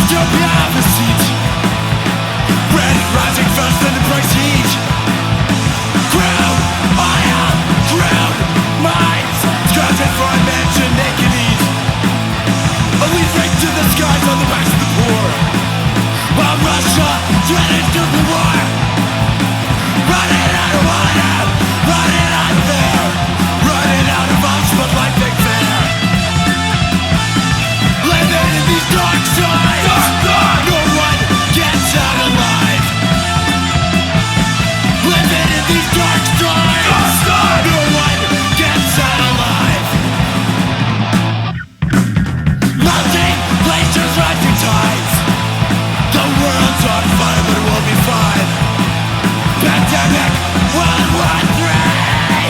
Don't have a seat. Red rising fast in the price heat. Crown, iron, crown, minds. Scratching for a mansion they can eat. A leaf right to the skies on the backs of the poor. While Russia threatens nuclear war. Running out of water, running out of air, running out of arms, but life ain't fair. Living in these dark times, no one gets out alive. Living in these dark times, no one gets out alive. Melting glaciers, rising tides. The world's on fire, but it will be fine. Pandemic, World War III.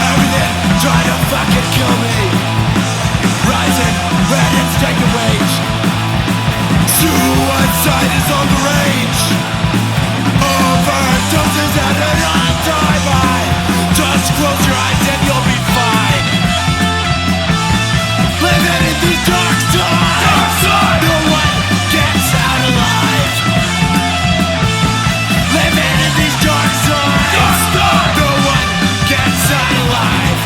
Everything trying to fucking kill me. Rising, red and taking wage. Suicide is on the range. Overdoses at an all-time high. Just close your eyes and you'll be fine. Living in these dark times, no one gets out alive. Living in these dark times, no one gets out alive.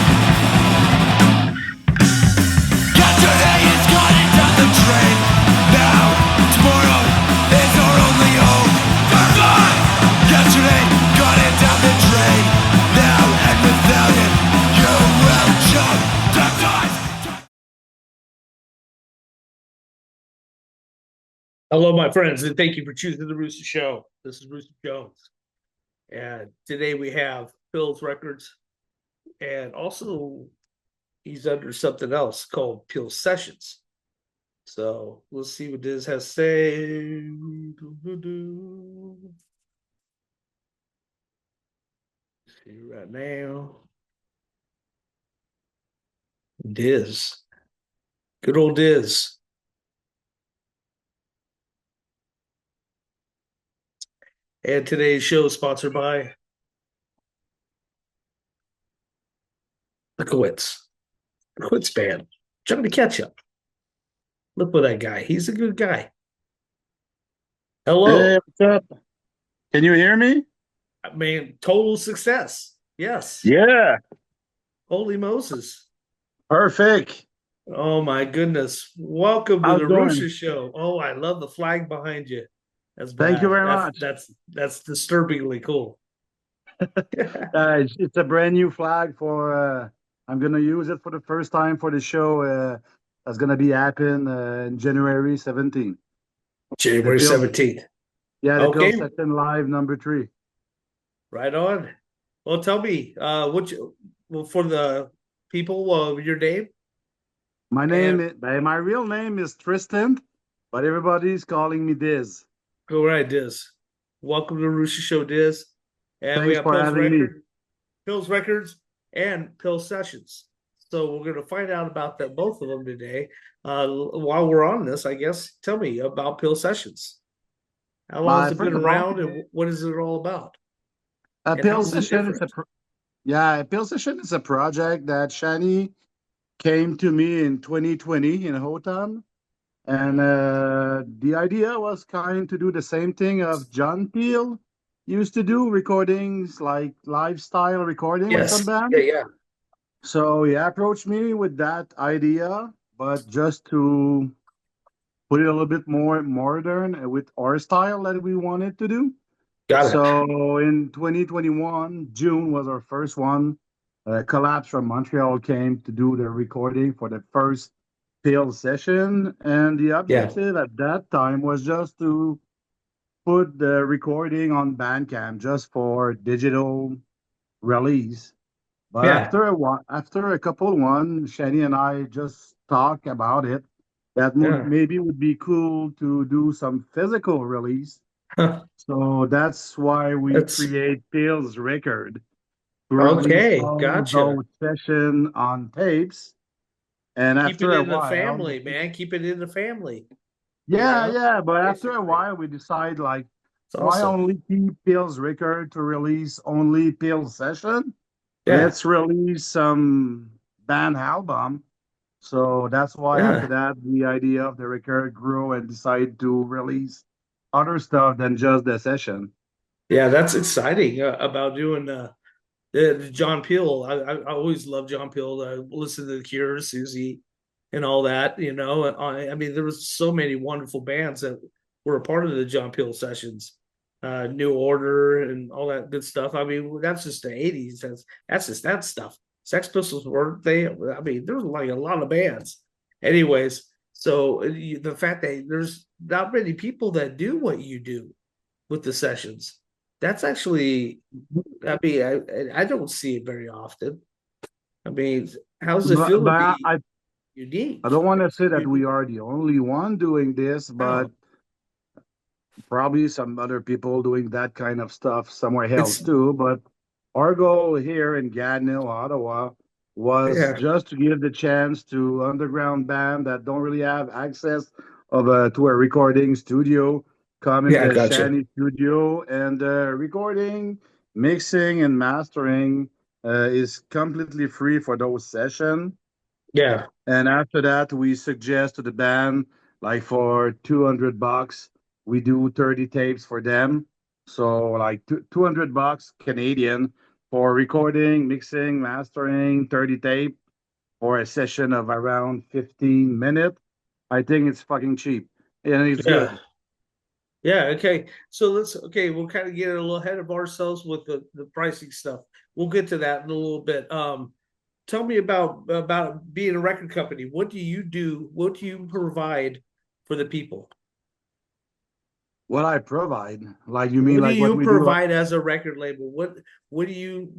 Yesterday is gone down the drain. Now, tomorrow is our only hope. Yesterday got it down the drain. Now and without it, you will choke. Hello, my friends, and thank you for choosing the Roosta Show. This is Roosta Jones, and today we have PILS Records, and also he's under something else called PILS Sessions. So let's see what Dizz has to say. See right now, Dizz, good old Dizz. And today's show is sponsored by the Quits Band. Johnny Ketchup. Look for that guy. He's a good guy. Hello. Hey, what's up? Can you hear me? I mean, total success. Yes. Yeah, Holy Moses. perfect. Oh my goodness. Welcome to How's the it going? Rooster Show. Oh, I love the flag behind you. That's Thank you bad. very much. That's disturbingly cool. It's a brand new flag for. I'm gonna use it for the first time for the show. That's gonna be happen in January 17th. January The Pils- 17th. Yeah, the Okay. Pils Session Live #3. Right on. Well, tell me, for the people, your name? My real name is Tristan, but everybody's calling me Dizz. Go right, Dizz. Welcome to the Rooster Show, Dizz. And we Thanks have for having me. PILS Records and PILS Sessions. So we're going to find out about that, both of them today. While we're on this, I guess, tell me about PILS Sessions. How long has it First been of all, around, and what is it all about? a And how Pils is it Session is different? a Pils Session is a project that Shani came to me in 2020 in Hotan. And the idea was kind to do the same thing of John Peel used to do, recordings like lifestyle recording with some Yes. band. Yeah. So he approached me with that idea, but just to put it a little bit more modern with our style that we wanted to do. Got it. So in 2021, June was our first one. Collapse from Montreal came to do the recording for the first PILS session, and the objective at that time was just to put the recording on Bandcamp just for digital release. But Yeah. after a couple one, Shani and I just talk about it. That Yeah. maybe would be cool to do some physical release. Huh. So that's why we That's create PILS Record. okay. All Gotcha. those session on tapes. And Keep after it a in the while, family, man. Keep it in the family. yeah, You know? yeah. But after a Basically. while, we decide like, It's why awesome. only keep PILS Record to release only PILS Session? Yeah. Let's release some band album So that's why after Yeah. that, the idea of the record grew and decided to release other stuff than just the session. Yeah, that's exciting about doing the John Peel. I always love John Peel. I listen to the Cure, Susie, and all that. You know, I mean, there was so many wonderful bands that were a part of the John Peel sessions, New Order, and all that good stuff. I mean, that's just the '80s. That's just that stuff. Sex Pistols weren't they? I mean, there was like a lot of bands. Anyways, so the fact that there's not many people that do what you do with the sessions, that's actually, I mean, I don't see it very often. I mean, how does it feel to But be I unique? don't want to say that we Unique. are the only one doing this, but No, probably some other people doing that kind of stuff somewhere else it's too. But our goal here in Gatineau, Ottawa, was yeah, just to give the chance to underground band that don't really have access to a recording studio come in yeah, the gotcha. Shanny studio and recording, mixing, and mastering is completely free for those sessions. Yeah, And after that, we suggest to the band, like for $200, we do 30 tapes for them. So like 200 bucks Canadian for recording, mixing, mastering, 30 tape for a session of around 15 minutes. I think it's fucking cheap and it's yeah, good. yeah. Okay, so okay. We'll kind of get a little ahead of ourselves with the pricing stuff. We'll get to that in a little bit. Tell me about being a record company. What do you do? What do you provide for the people? What I provide, like you mean What do like what you we do? provide as a record label? What do you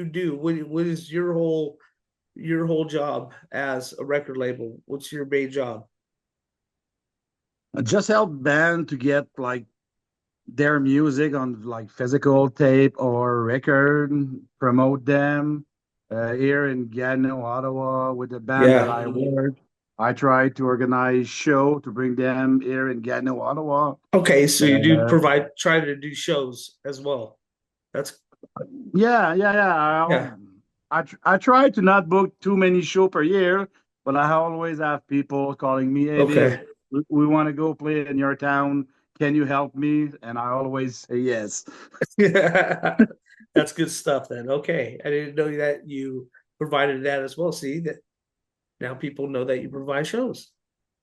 do? What is your whole job as a record label? What's your main job? Just help band to get like their music on like physical tape or record, promote them here in Gatineau, Ottawa, with the band that Yeah. I work. I try to organize show to bring them here in Gatineau, Ottawa. Okay, so you do Uh, provide try to do shows as well. That's yeah. yeah. I try to not book too many show per year, but I always have people calling me, "Hey, Diz, Okay. we want to go play in your town. Can you help me?" And I always say yes. That's good stuff then. Okay. I didn't know that you provided that as well. See that now people know that you provide shows.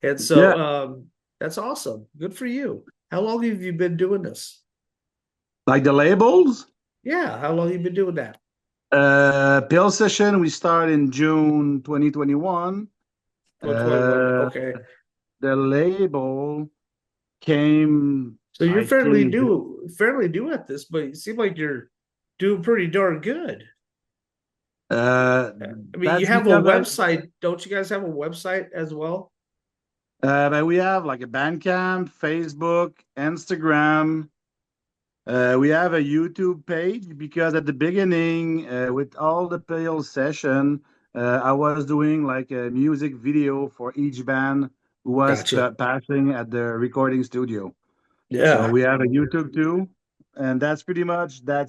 And so Yeah, that's awesome. Good for you. How long have you been doing this? like the labels. Yeah, how long have you been doing that? PILS session, we start in June 2021. 2021. Uh, Okay. the label came, So you're I think, fairly new at this, but you seem like you're doing pretty darn good. uh, I mean, you that's have a because website, don't you guys have a website as well? but we have like a Bandcamp, Facebook, Instagram. We have a YouTube page because at the beginning, with all the PILS session, I was doing like a music video for each band who was Gotcha. passing at the recording studio. So Yeah. we have a YouTube too, and that's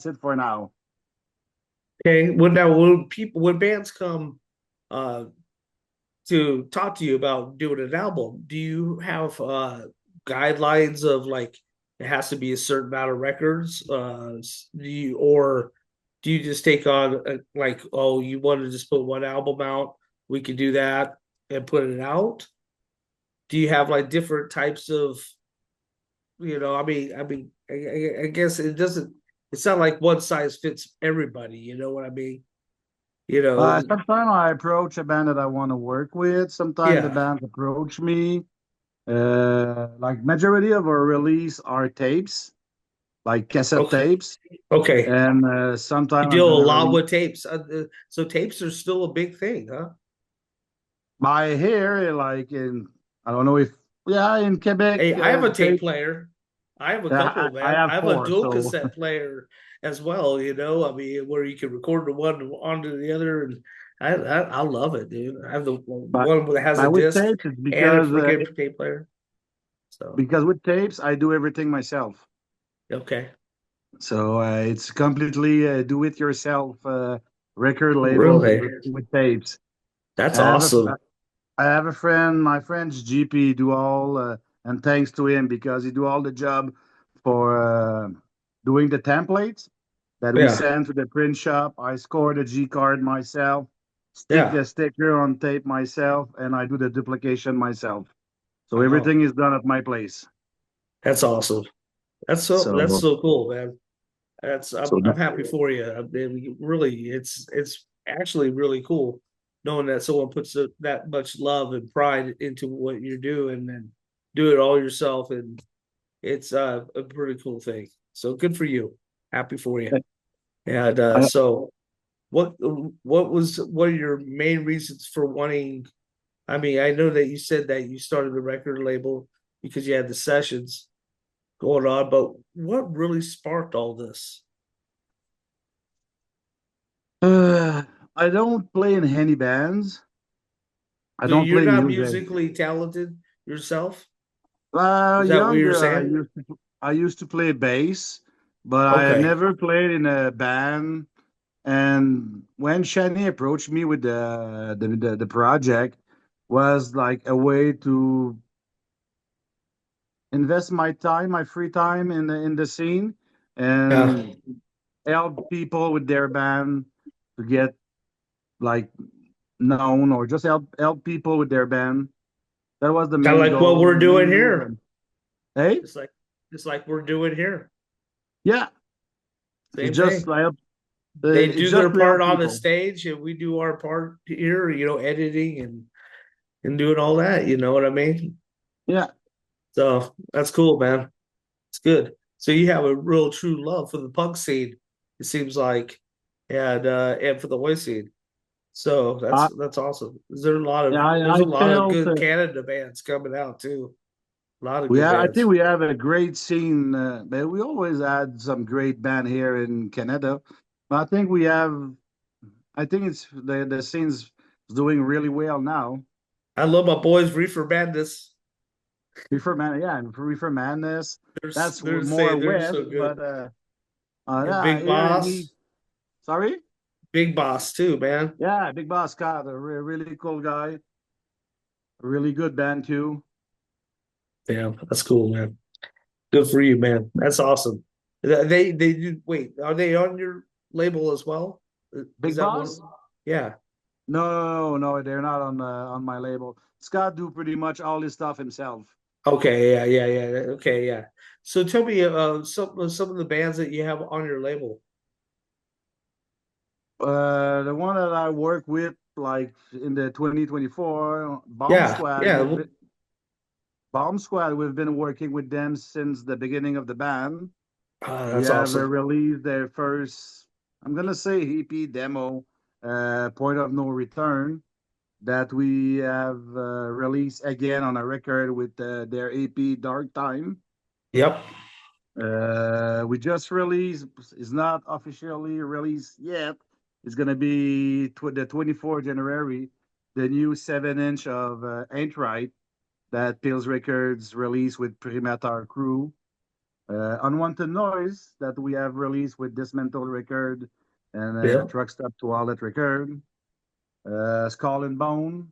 it for now. Okay. Well, now when bands come uh to talk to you about doing an album, do you have guidelines of like it has to be a certain amount of records? Do you just take on like, oh, you want to just put one album out? We could do that and put it out. Do you have like different types of, I guess it doesn't. It's not like one size fits everybody. You know what I mean? You know, Sometimes I approach a band that I want to work with. Sometimes the yeah. bands approach me. Like majority of our release are tapes, like cassette Okay. tapes, Okay. and You sometimes I'm deal a gonna lot release with tapes. So tapes are still a big thing, huh? by here, like in I don't know if yeah in Quebec, Hey, I have a tape tape. player. I have a I, couple, I man. have I have a four, dual so cassette player as well, I mean, where you can record the one onto the other. And I love it, dude. I have the but one that has a but with disc tapes, it's and a freaking tape player. So, because with tapes I do everything myself. okay. So it's completely do-it-yourself record label Really? with tapes. That's I have awesome. I have a friend, my friend's GP do all, and thanks to him because he do all the job for doing the templates that we Yeah, send to the print shop. I score the G card myself, stick yeah, the sticker on tape myself, and I do the duplication myself. So wow, everything is done at my place. that's awesome. That's So, so cool, man. That's so I'm happy for you. I mean, really, it's actually really cool knowing that someone puts that much love and pride into what you're doing and do it all yourself, and it's a pretty cool thing. So good for you. Happy for you. And I, so what are your main reasons for wanting? I mean, I know that you said that you started the record label because you had the sessions going on, but what really sparked all this? uh, I don't play in any bands. I So don't you're play not music. musically talented yourself? Is that what you're Younger, saying? I used to play bass, but I had Okay. never played in a band. And when Shani approached me with the project, was like a way to invest my time, my free time in the scene, Yeah. and help people with their band to get like known, or just help people with their band. That was the Kind of main like what goal, we're doing main here. reason. Hey, Just like we're doing here. yeah, Same thing. They it's do just their to part help on the people. stage and we do our part here, editing and doing all that, you know what I mean? Yeah, So that's cool, man. It's good. So you have a real true love for the punk scene, it seems like, and for the oi scene. So I that's awesome. There's I a lot of felt good Canada bands coming out too. A lot of we good ha I think bands. we have a great scene, but we always had some great band here in Canada. But I think we have. I think it's the scene's doing really well now. I love my boys Reefer Madness. Reefer Man, yeah, and Reefer Madness. That's more They're west, so good. but And yeah, Big here in East. Boss, Sorry, Big Boss too, man. yeah, Big Boss Scott, a really cool guy, a really good band too. Yeah, that's cool, man. Good for you, man. That's awesome. They do. Wait, are they on your label as well? Is Big that one? Boss? Yeah. No, they're not on my label. Scott do pretty much all his stuff himself. Okay. Yeah. Okay. Yeah. So tell me, some of the bands that you have on your label. The one that I work with, like in the 2024 Yeah. Yeah. Bomb Squad, we've been working with them since the beginning of the band. We That's have awesome. released their first, I'm gonna say EP demo, Point of No Return, that we have released again on a record with their EP Dark Time. Yep. We just released, it's not officially released yet. It's gonna be the 24th January, the new 7-inch of Ain't Right that PILS Records released with Perimeter Crew. Unwanted Noise that we have released with Dismantle Record and Yeah. Truck Stop to Wallet Record. Skull and Bone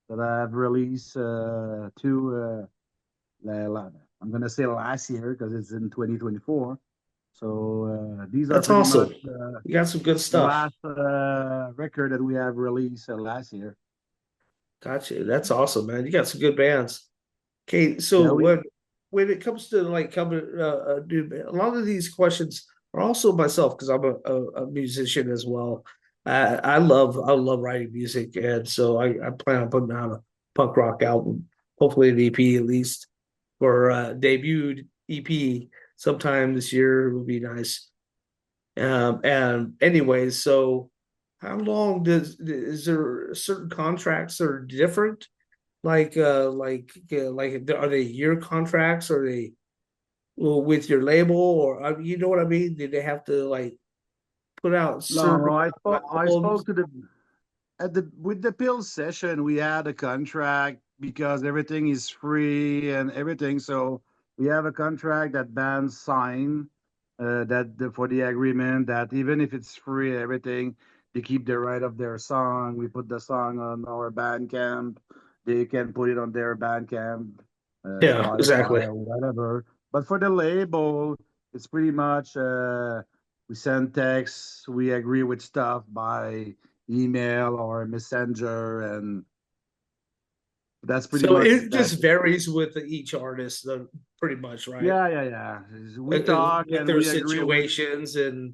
that I have released I'm gonna say last year because it's in 2024. So these are That's pretty much awesome. You got some good the stuff. last record that we have released last year. Gotcha. That's awesome, man. You got some good bands. Okay, so Yeah, we when it comes to like coming, dude, a lot of these questions are also myself because I'm a musician as well. I love writing music, and so I plan on putting out a punk rock album, hopefully an EP at least, or debut EP sometime this year would be nice. And anyways, so how long is there certain contracts that are different? Like are they year contracts? Are they with your label, or you know what I mean? Did they have to like put out certain no, I albums? spoke to the at the with the pill session. We had a contract because everything is free and everything. So we have a contract that bands sign for the agreement that even if it's free, everything they keep the right of their song. We put the song on our Bandcamp. they can put it on their Bandcamp, Yeah, exactly. Spotify, or whatever. But for the label, it's pretty much we send texts, we agree with stuff by email or messenger, and that's pretty So much it that. just varies with each artist, pretty much, right? Yeah. We talk With and their we agree with. situations and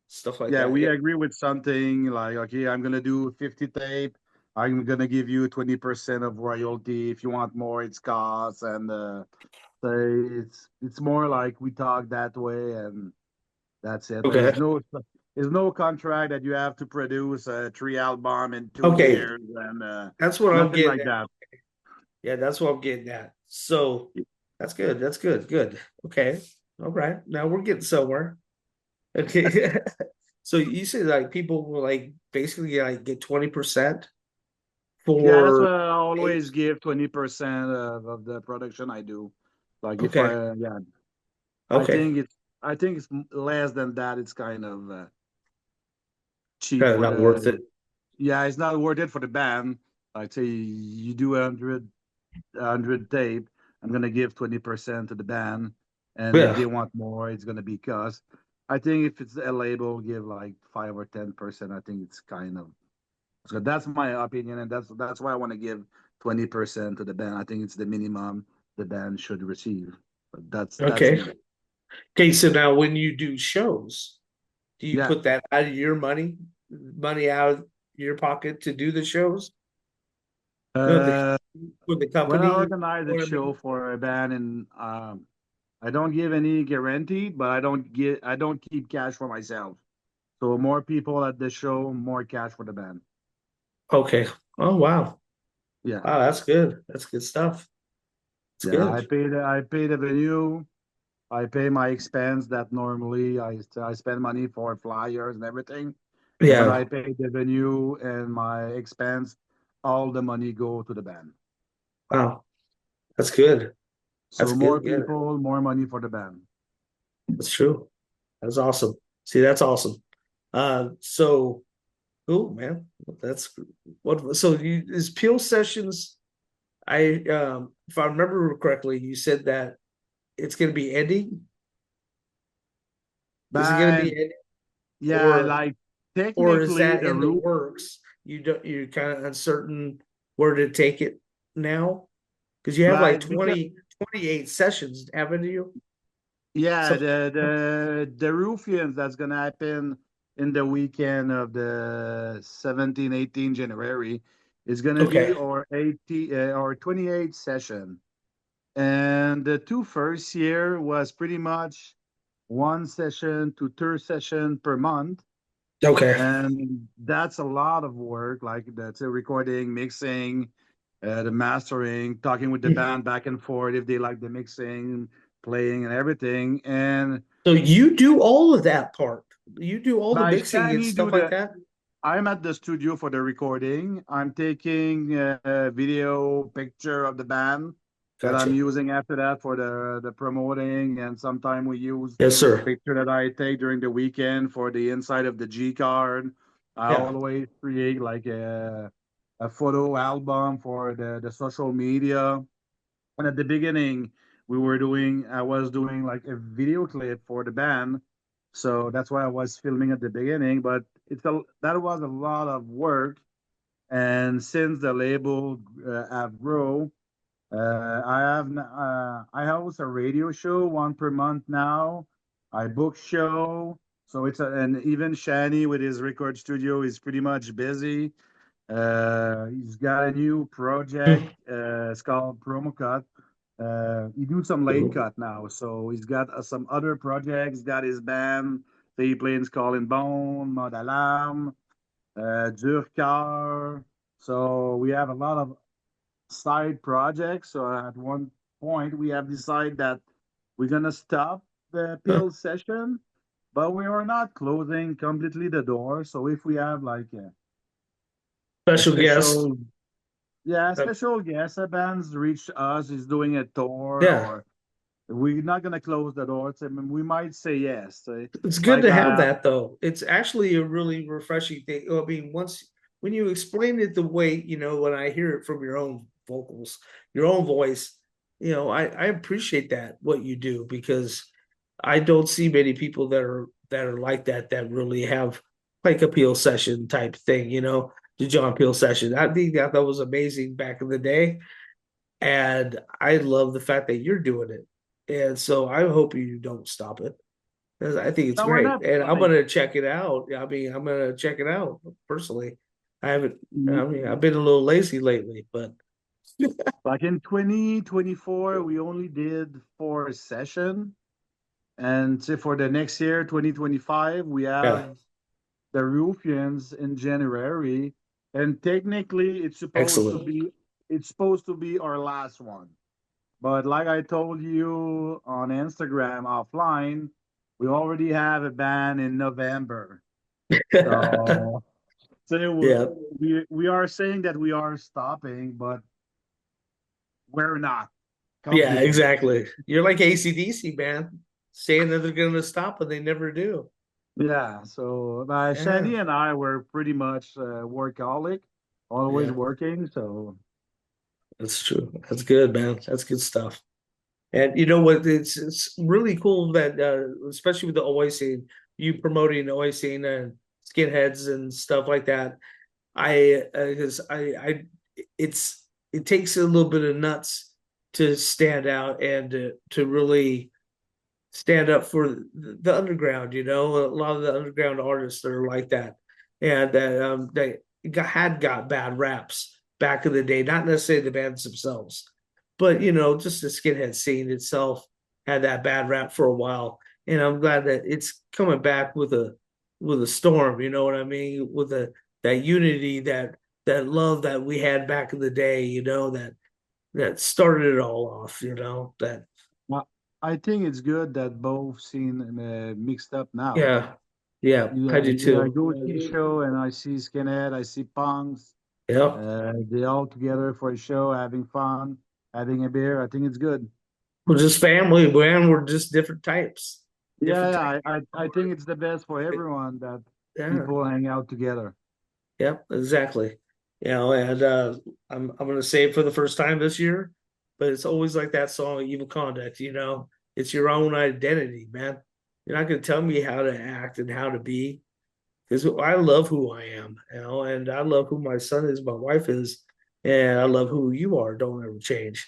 stuff like Yeah, that. we Yeah. agree with something like, okay, I'm gonna do 50 tape. I'm gonna give you 20% of royalty. If you want more, it's cost. And so it's more like we talk that way, and that's it. Okay. There's no contract that you have to produce a 3 album in two Okay. years and That's what I'm nothing getting like at. that. Yeah, that's what I'm getting at. So that's good. That's good. Good. Okay. All right. Now we're getting somewhere. Okay. So you say like people will like basically like get 20% Yeah, that's for why I always tapes. give 20% of the production I do. Like if Okay. I yeah, I Okay. think it's I think it's less than that. It's kind of cheap Kind of for not worth the. it. Yeah, it's not worth it for the band. I'd say you do 100 tape. I'm gonna give 20% to the band, and if Yeah. they want more, it's gonna be cost. I think if it's a label, give like 5 or 10%. I think it's kind of so. That's my opinion, and that's why I want to give 20% to the band. I think it's the minimum the band should receive. But that's Okay. me. Okay. So now when you do shows, do you Yeah. put that out of your money out of your pocket to do the shows? No, Uh, with the when I company, you organize know a what I show mean? for a band, and I don't give any guarantee, but I don't keep cash for myself. So more people at the show, more cash for the band. Okay. Oh wow. Yeah. Wow, that's good. That's good stuff. It's Yeah, good. I pay the venue. I pay my expense that normally I spend money for flyers and everything. But Yeah. I pay the venue and my expense, all the money go to the band. Wow. That's good. That's So more good. Yeah, people, more money for the band. that's true. That's awesome. See, that's awesome. So cool, man. That's what so you is Peel Sessions. I if I remember correctly, you said that it's gonna be ending. Is it gonna be Band, ending yeah, or like or is technically that the in the roof. works? You're kind of uncertain where to take it now? Because you have like Like because 28 sessions, haven't you? yeah, Something. the Ruffians that's gonna happen in the weekend of the 17, 18 January is gonna be Okay. our 80 or 28 session. And the two first year was pretty much one session to two session per month. Okay. And that's a lot of work. Like that's a recording, mixing, the mastering, talking with the band back and forth if they like the mixing, playing, and everything. And So you do all of that part. You do all the by mixing and Shani do stuff like the. that. I'm at the studio for the recording. I'm taking a video picture of the band that I'm Gotcha. using after that for the promoting, and sometimes we use Yes, sir. picture that I take during the weekend for the inside of the G card. I Yeah. always create like a photo album for the social media. And at the beginning, I was doing like a video clip for the band. So that's why I was filming at the beginning. But that was a lot of work. And since the label have grown, I host a radio show one per month now. I book show, so and even Shani with his record studio is pretty much busy. He's got a new project. It's called Promo Cut. He do some late Mhm. cut now, so he's got some other projects. Got his band. So he plays Skull and Bone, Mode Alarm, Durkar. So we have a lot of side projects. So at one point, we have decided that we're gonna stop the Huh. pill session, but we are not closing completely the door. So if we have like a Special guest. special, yeah, a Uh, special guest, a band's reached us, is doing a tour, yeah. or we're not gonna close the doors. I mean, we might say yes. So, It's good like to have that though. It's actually a really refreshing thing. I mean, once when you explain it the way, when I hear it from your own vocals, your own voice. I appreciate that what you do, because I don't see many people that are like that really have like a Peel session type thing, the John Peel session. I think that was amazing back in the day. And I love the fact that you're doing it. And so I hope you don't stop it, because I think it's No, we're great. not And I'm like gonna check it out. I mean, I'm gonna check it out personally. I haven't, mm, I mean, I've been a little lazy lately, but like in 2024, we only did 4 sessions. And so for the next year, 2025, we yeah, have the Ruffians in January. And technically excellent. it's supposed to be our last one. But like I told you on Instagram offline, we already have a ban in November. So, so Yeah, we are saying that we are stopping, but we're not yeah, completely. exactly. You're like AC/DC, man, saying that they're gonna stop, and they never do. Yeah, so Yeah, Shani and I were pretty much workaholic, always yeah, working. So that's true. That's good, man. That's good stuff. And you know what? It's really cool that, especially with the Oi scene, you promoting the Oi scene and skinheads and stuff like that. Because it takes a little bit of nuts to stand out and to really stand up for the underground. A lot of the underground artists that are like that, and that had got bad raps back in the day. Not necessarily the bands themselves, but just the skinhead scene itself had that bad rap for a while. And I'm glad that it's coming back with a storm. You know what I mean? With that unity, that love that we had back in the day. That started it all off. That well, I think it's good that both scene mixed up now. Yeah, yeah, I do I too. go see show and I see skinhead, I see punks. Yeah, They all together for a show, having fun, having a beer. I think it's good. we're just family, man. We're just different types, Yeah, different yeah, types. I think it's the best for everyone that Yeah, people hang out together. yep, exactly. And I'm gonna say it for the first time this year, but it's always like that song, "Evil Conduct." It's your own identity, man. You're not gonna tell me how to act and how to be, because I love who I am, and I love who my son is, my wife is, and I love who you are. Don't ever change,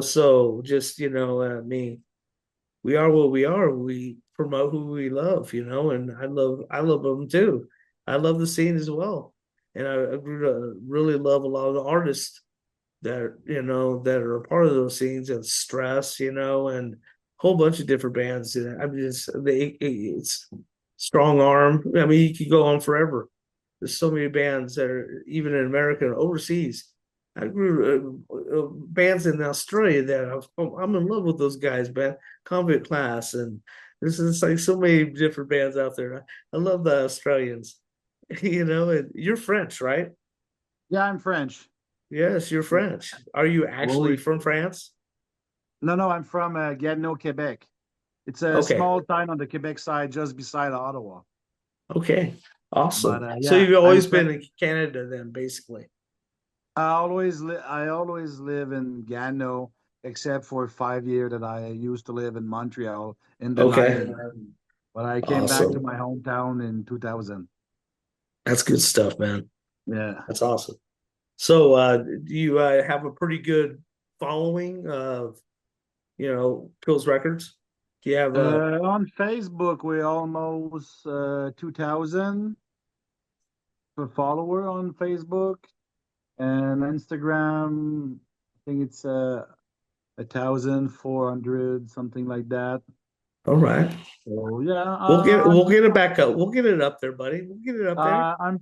So just I mean, we are what we are. We promote who we love, and I love them too. I love the scene as well, and I grew to really love a lot of the artists that are a part of those scenes, and Stress, and a whole bunch of different bands. I'm just it's Strong Arm. I mean, you could go on forever. There's so many bands that are even in America and overseas. I grew bands in Australia that I'm in love with those guys, man. Convict Class, and this is like so many different bands out there. I love the Australians, and you're French, right? Yeah, I'm French. Yes, you're Yeah. French. Are you Well, actually from France? no, no, I'm from Gatineau, Quebec. It's a Okay. small town on the Quebec side, just beside Ottawa. Okay. But Awesome. So yeah, you've always been in Canada then, basically. I always live in Gatineau, except for 5 years that I used to live in Montreal in the Okay. 90s. But I came back to Awesome. my hometown in 2000. That's good stuff, man. Yeah. That's awesome. So do you have a pretty good following of, Pills Records? Do you have a On Facebook, we're almost 2,000 follower on Facebook, and Instagram, I think it's 1,400, something like that. all right. So yeah, We'll get it back up. We'll get it up there, buddy. We'll get it up there. I'm It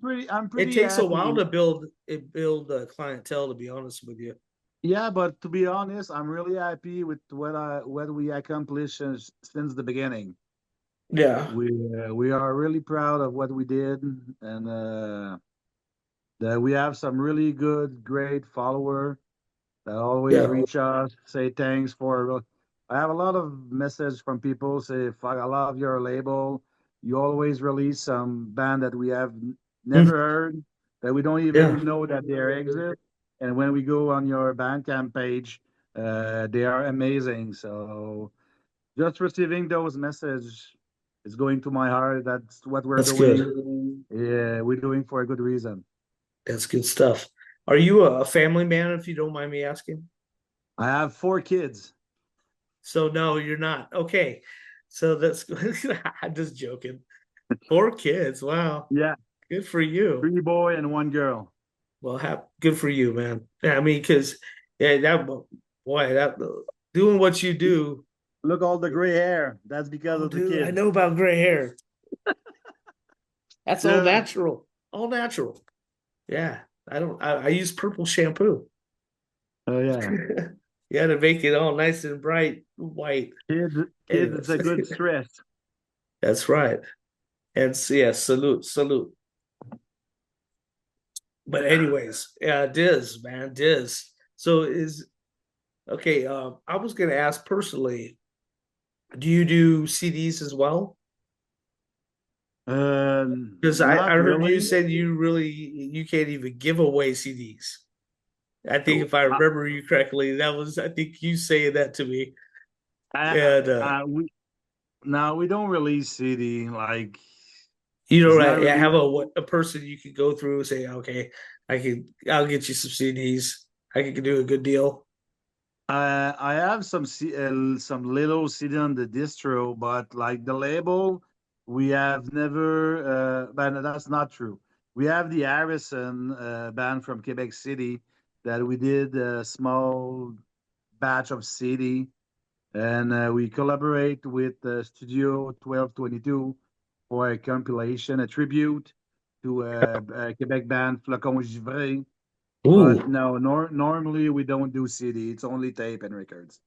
pretty takes a while happy. to build a clientele, to be honest with you. Yeah, but to be honest, I'm really happy with what we accomplished since the beginning. Yeah. We are really proud of what we did, and that we have some really good, great follower that always Yeah. reach us, say thanks for. I have a lot of message from people say, "Fuck, I love your label. You always release some band that we have never Mm, heard, that we don't yeah. even know that they exist." and when we go on your Bandcamp page, they are amazing. So just receiving those messages is going to my heart. That's what we're That's good. doing. Yeah, we're doing for a good reason. That's good stuff. Are you a family man, if you don't mind me asking? I have 4 kids. So no, you're not. Okay. So that's I'm just joking. 4 kids. Wow. Yeah, Good for you. 3 boy and 1 girl. Well, good for you, man. Yeah, I mean, because yeah, that boy, that doing what you do. Look, all the gray hair. That's because Oh, of the dude, I kids. know about gray hair. That's all Yeah. natural. All natural. Yeah. I don't I use purple shampoo. Oh yeah. You had to make it all nice and bright white. Kids, it's Anyways, a good stress. that's right. And so, yeah, salute. But anyways, Diz, man, Diz. So is okay. I was gonna ask personally, do you do CDs as well? Because I Not heard you really. said you can't even give away CDs. I think Oh, if I remember you correctly, that was I think you saying that to me. I, And we now we don't release CD. Like you know, it's not I really. have a person you could go through and say, okay, I'll get you some CDs. I can do a good deal. I have some little CD on the distro, but like the label, we have never. But that's not true. We have the Harrison band from Quebec City that we did a small batch of CD, and we collaborate with Studio 1222 for a compilation, a tribute to a Quebec band Flacon Givré. But Ooh, no, normally we don't do CD. It's only tape and records.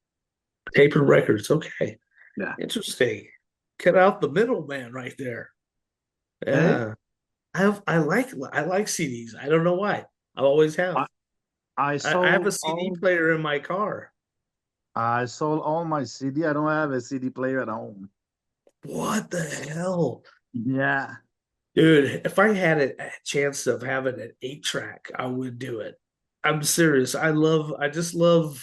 tape and records. Okay. Yeah. Interesting. Cut out the middleman right there. Hey, Yeah. I like CDs. I don't know why. I always have. I, I I have a sold CD all player in my car. I sold all my CD. I don't have a CD player at home. What the hell? Yeah. Dude, if I had a chance of having an 8 track, I would do it. I'm serious. I just love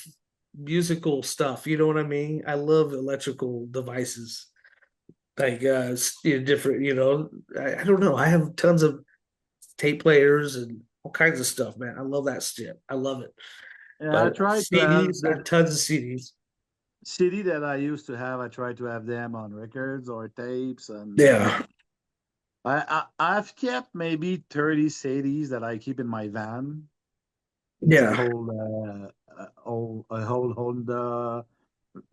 musical stuff. You know what I mean? I love electrical devices. Like different, I don't know. I have tons of tape players and all kinds of stuff, man. I love that shit. I love it. Yeah, I But tried to have CDs, I the have tons of CDs. CD that I used to have. I tried to have them on records or tapes, and Yeah. I've kept maybe 30 CDs that I keep in my van. It's Yeah. a whole Honda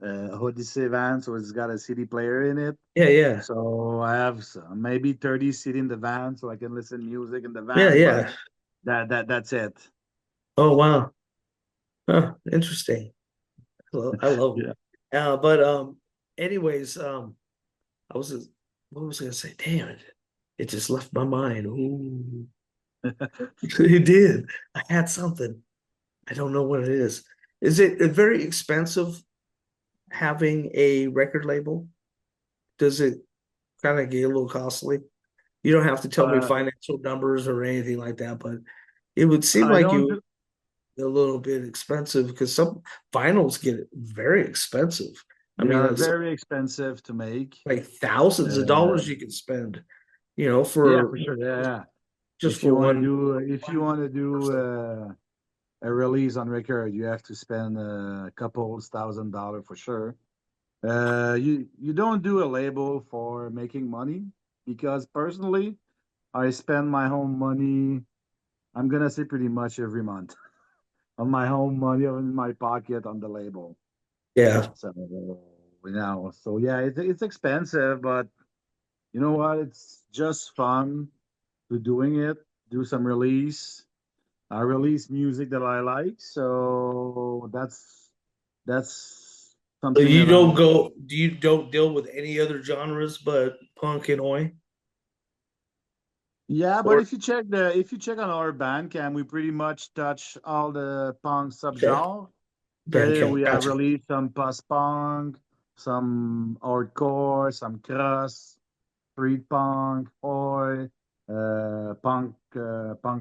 Odyssey van, so it's got a CD player in it. Yeah, yeah. So I have maybe 30 CD in the van, so I can listen music in the Yeah, van. But yeah. that's it. Oh wow. Huh, interesting. I love them. Yeah. But anyways, I was just, what was I gonna say? Damn it. It just left my mind. Ooh. It did. I had something. I don't know what it is. Is it very expensive having a record label? Does it kind of get a little costly? You don't have to tell me Uh, financial numbers or anything like that, but it would seem I like don't. you a little bit expensive because some vinyls get very expensive. I They mean, are it's very expensive to make. like thousands of Uh, dollars you can spend, yeah, for for sure. Yeah, yeah. just for one. If you want to do a release on record, you have to spend a couple $1,000 for sure. You don't do a label for making money because personally, I spend my home money. I'm gonna say pretty much every month on my home money in my pocket on the label. Yeah. So so yeah, it's expensive, but you know what? It's just fun to doing it. Do some release. I release music that I like, so that's So something you that don't I. go, you don't deal with any other genres but punk and oi? Yeah, but Or if you check on our Bandcamp, we pretty much touch all the punk okay, subgenre. Okay, Bandcamp, we have gotcha. released some post punk, some hardcore, some crust, street punk, oi, punk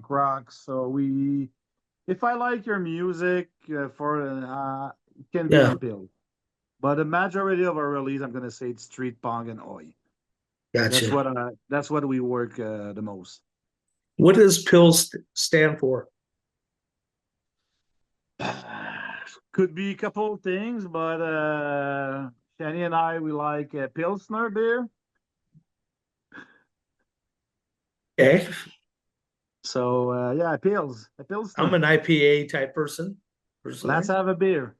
rock. So if I like your music it can be Yeah, on Pill. But the majority of our release, I'm gonna say it's street punk and oi. gotcha. That's what we work the most. What does PILS stand for? Could be a couple of things, but Shani and I we like Pilsner beer. Okay, So yeah, Pils, a I'm Pilsner. an IPA type person, Let's personally. have a beer.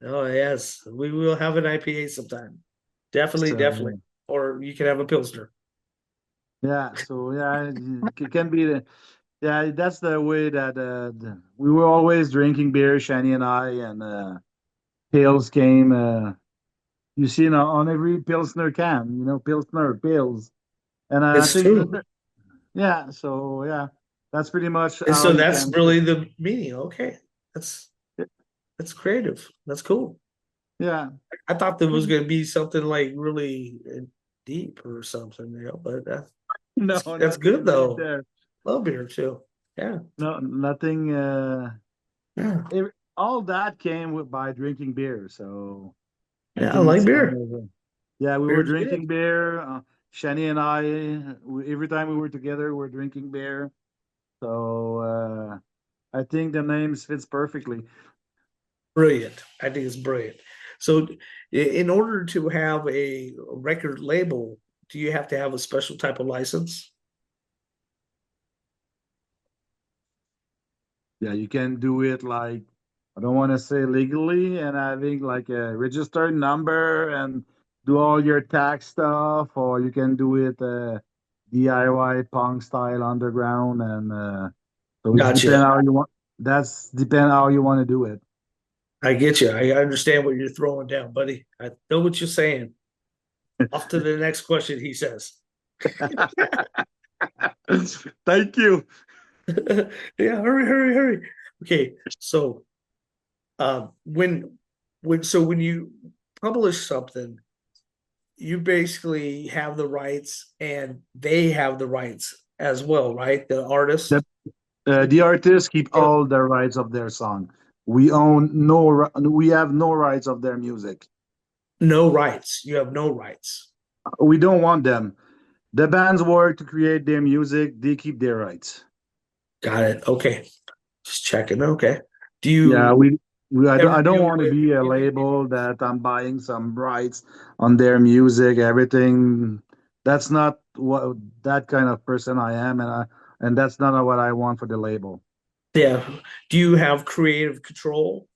Oh yes, we will have an IPA sometime. Definitely, definitely. So Or you can have a Pilsner. yeah, so yeah, it can be the yeah. That's the way that we were always drinking beer, Shani and I, and Pils came. You see, on every Pilsner can, Pilsner Pils, and I It's think true. yeah. So yeah, that's pretty much And how so you that's can. really the meaning. Okay. That's that's creative. That's cool. Yeah. I thought there was gonna be something like really deep or something, but No, that's nothing good deep though. there. Love beer too. Yeah. No, nothing. Yeah. All that came by drinking beer. So I Yeah, I think like it's kind beer. of yeah. We were Beer's good. drinking beer. Shani and I, every time we were together, we're drinking beer. So I think the names fits perfectly. Brilliant. I think it's brilliant. So in order to have a record label, do you have to have a special type of license? Yeah, you can do it like I don't want to say legally and having like a registered number and do all your tax stuff, or you can do it DIY punk style underground and so it's depend Gotcha. how you want. That's depend how you want to do it. I get you. I understand what you're throwing down, buddy. I know what you're saying. Off to the next question, he says. Thank you. Yeah, hurry, hurry, hurry. Okay, so when when you publish something, you basically have the rights and they have the rights as well, right? The The, artist. the artists keep Yeah. all the rights of their song. We own no. We have no rights of their music. No rights. You have no rights. We don't want them. The bands work to create their music. They keep their rights. Got it. Okay. Just checking. Okay. Do Yeah, you I ever don't deal want to with be a label that I'm buying some rights on their music, everything. That's not what that kind of person I am, and that's not what I want for the label. yeah. Do you have creative control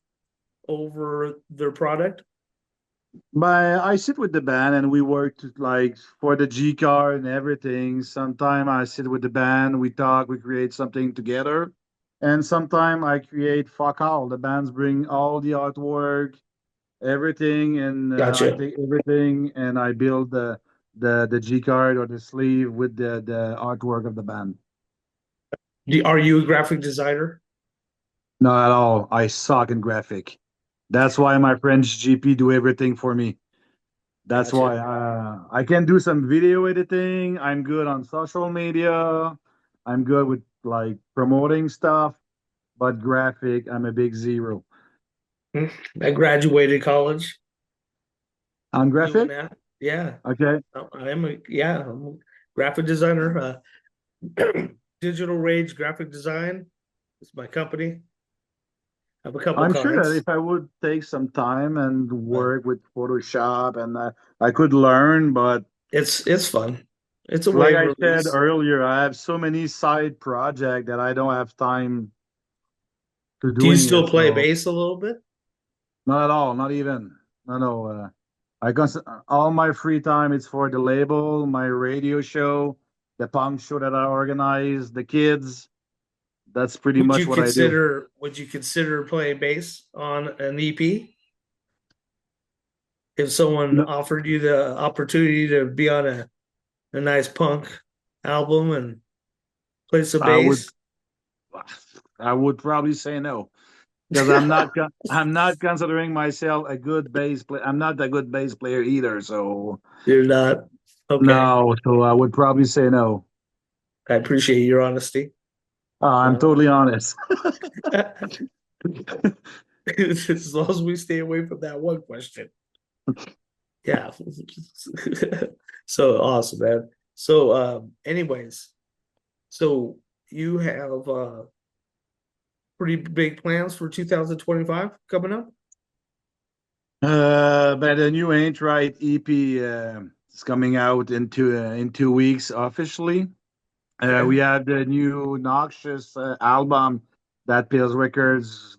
over their product? But I sit with the band and we work like for the G card and everything. Sometimes I sit with the band, we talk, we create something together. And sometimes I create fuck all. The bands bring all the artwork, everything, and I Gotcha. take everything and I build the G card or the sleeve with the artwork of the band. Are you a graphic designer? Not at all. I suck in graphic. That's why my French GP do everything for me. That's Gotcha. why I can do some video editing. I'm good on social media. I'm good with like promoting stuff, but graphic, I'm a big zero. Hmm. I graduated college On doing graphic, that. Yeah. okay. I'm a graphic designer. Digital Rage Graphic Design is my company. I have a couple I'm sure that clients. if I would take some time and Uh, work with Photoshop and I could learn, but it's fun. It's a like wave I said release. earlier, I have so many side projects that I don't have time to Do you doing still it. play So bass a little bit? not at all, not even. No, no. I guess all my free time is for the label, my radio show, the punk show that I organize, the kids. That's pretty much what I do. Would you consider playing bass on an EP if someone No, offered you the opportunity to be on a nice punk album and play some I would bass? I would probably say no because I'm not considering myself a good bass player. I'm not a good bass player either. So You're not. Okay. no, so I would probably say no. I appreciate your honesty. I'm totally honest. As long as we stay away from that one question. Yeah. So awesome, man. So anyways, so you have pretty big plans for 2025 coming up? But the new Ain't Right EP is coming out in 2 weeks officially. We Okay. have the new Noxious album that Pills Records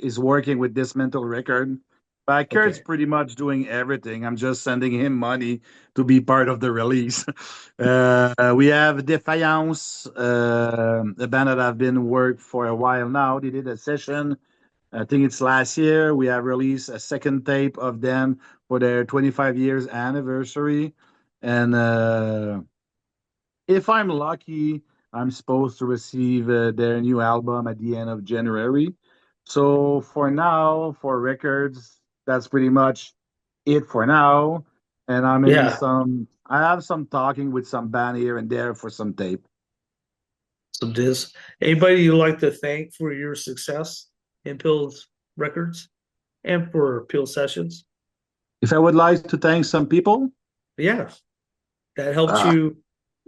is working with Dismantle Record. But Kurt's Okay. pretty much doing everything. I'm just sending him money to be part of the release. We have Defiance, a band that I've been work for a while now. They did a session, I think it's last year. We have released a second tape of them for their 25 years anniversary. And if I'm lucky, I'm supposed to receive their new album at the end of January. So for now, for records, that's pretty much it for now. And Yeah. I have some talking with some band here and there for some tape. Some Dizz. Anybody you like to thank for your success in Pills Records and for Pill Sessions? If I would like to thank some people, Yeah, that uh,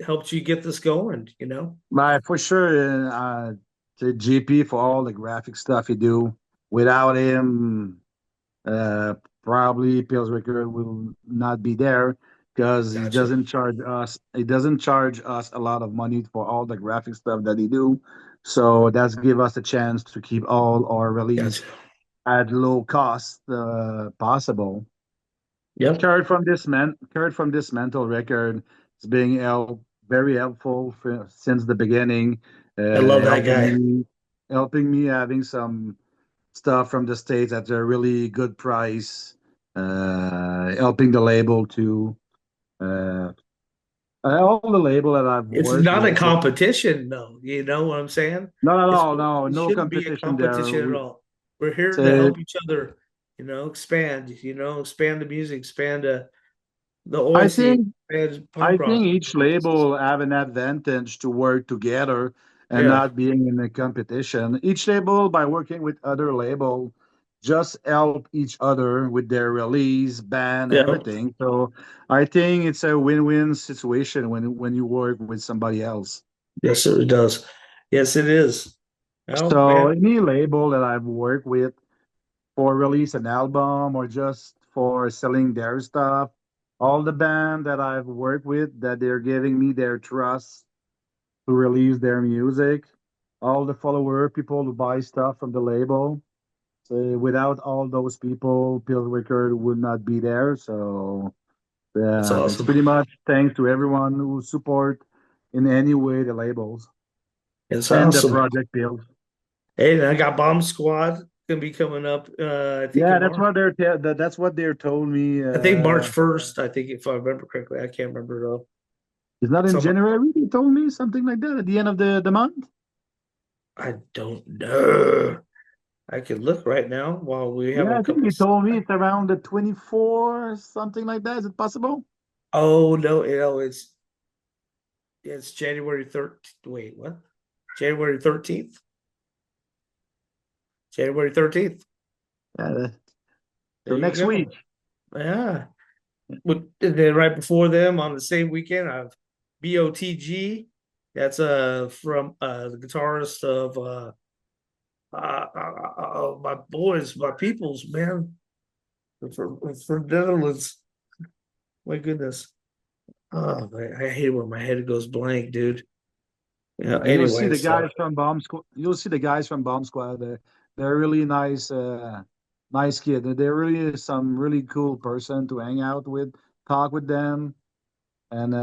helped you get this going, you know? for sure, to GP for all the graphic stuff he do. Without him, uh, probably Pills Record will not be there because he Gotcha. doesn't charge us. He doesn't charge us a lot of money for all the graphic stuff that he do. So that's give us a chance to keep all our release Gotcha. at low cost possible. Yep. Kurt from this mental record is being very helpful since the beginning, I love that guy. helping me having some stuff from the States at a really good price, helping the label to uh, all the label that I've It's worked not a with. competition, though. You know what I'm saying? Not at It's all, no, it no shouldn't be a competition there. competition at all. We're here to Uh, help each other, expand the music, expand the oi I scene, think expand I punk rock. think each label have an advantage to work together and Yeah, not being in a competition. Each label, by working with other label, just help each other with their release, band, yeah. everything. So I think it's a win-win situation when you work with somebody else. Yes, it does. Yes, it is. Oh So man, any label that I've worked with for release an album or just for selling their stuff, all the band that I've worked with that they're giving me their trust to release their music, all the follower people who buy stuff from the label. So without all those people, Pill Record would not be there. So that's it's awesome. pretty much thanks to everyone who support in any way the labels It's and the awesome. project Pills. Hey, and I got Bomb Squad gonna be coming up. I think in Yeah, March. that's what they're told me. I think March 1st. I think if I remember correctly, I can't remember though. It's not in Some January. They told me something like that at the end of the month. I don't know. I can look right now while we have Yeah, a I think couple. they told me it's around the 24, something like that. Is it possible? Oh no, it's January 13th. Wait, what? January 13th? January 13th. Yeah, There so you next go. week. Yeah. But then right before them on the same weekend, I have BOTG. That's from the guitarist of my boys, my peoples, man. From Netherlands. My goodness. Oh, I hate when my head goes blank, dude. Yeah. You'll see Anyway, the so guys from Bomb Squad. You'll see the guys from Bomb Squad. They're really nice, nice kid. They're really some really cool person to hang out with, talk with them, and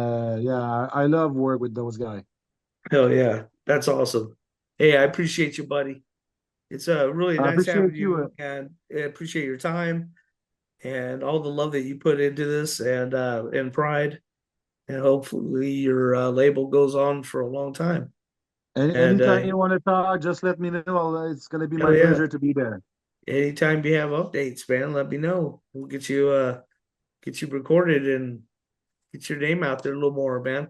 yeah, I love work with those guys. hell yeah, that's awesome. Hey, I appreciate you, buddy. It's really I nice appreciate having you. you, and I appreciate your time and all the love that you put into this and pride. And hopefully your label goes on for a long time. And Anytime you want to talk, just let me know. It's gonna be hell my yeah, pleasure to be there. anytime you have updates, man, let me know. We'll get you recorded and get your name out there a little more, man.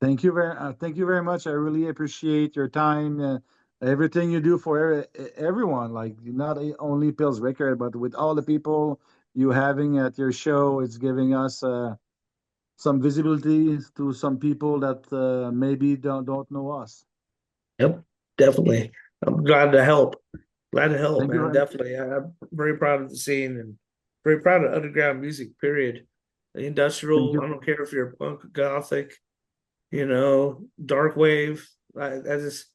thank you very much. I really appreciate your time, everything you do for everyone. Like not only Pills Record, but with all the people you having at your show. It's giving us some visibility to some people that maybe don't know us. Yep, definitely. I'm glad to help. Glad to help, Thank you man. very, Definitely. I'm very proud of the scene and very proud of underground music, period. The thank industrial, you, I don't care if you're punk, gothic, dark wave. I just,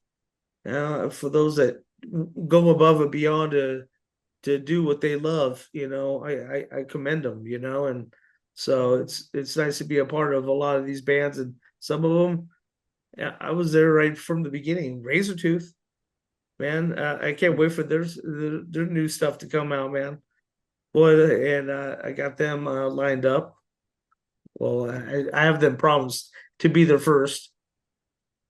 for those that go above and beyond to do what they love, I commend them, and so it's nice to be a part of a lot of these bands, and some of them, yeah, I was there right from the beginning. Razortooth, man, I can't wait for their new stuff to come out, man. Boy, and I got them lined up. Well, I have them promised to be the first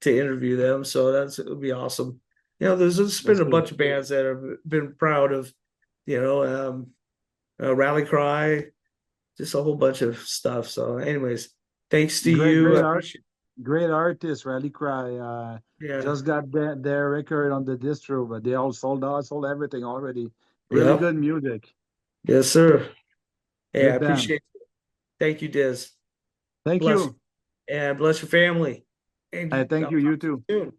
to interview them, so it'll be awesome. There's that's been a good. bunch of bands that have been proud of, you know, um, Rally Cry, just a whole bunch of stuff. So, anyways, thanks to Great, you. I great art, appreciate. great artist. Rally Cry. Yeah. Just got their record on the distro, but they all sold out, sold everything already. Really Yep. good music. Yes, sir. Yeah, I Good band. appreciate it. Thank you, Diz. Thank Bless you. you. And bless your family. I And thank I'll you. You talk to you too. soon.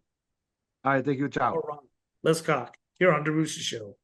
All right. Thank you. All Ciao. right. Let's cock. Here on the Rooster Show.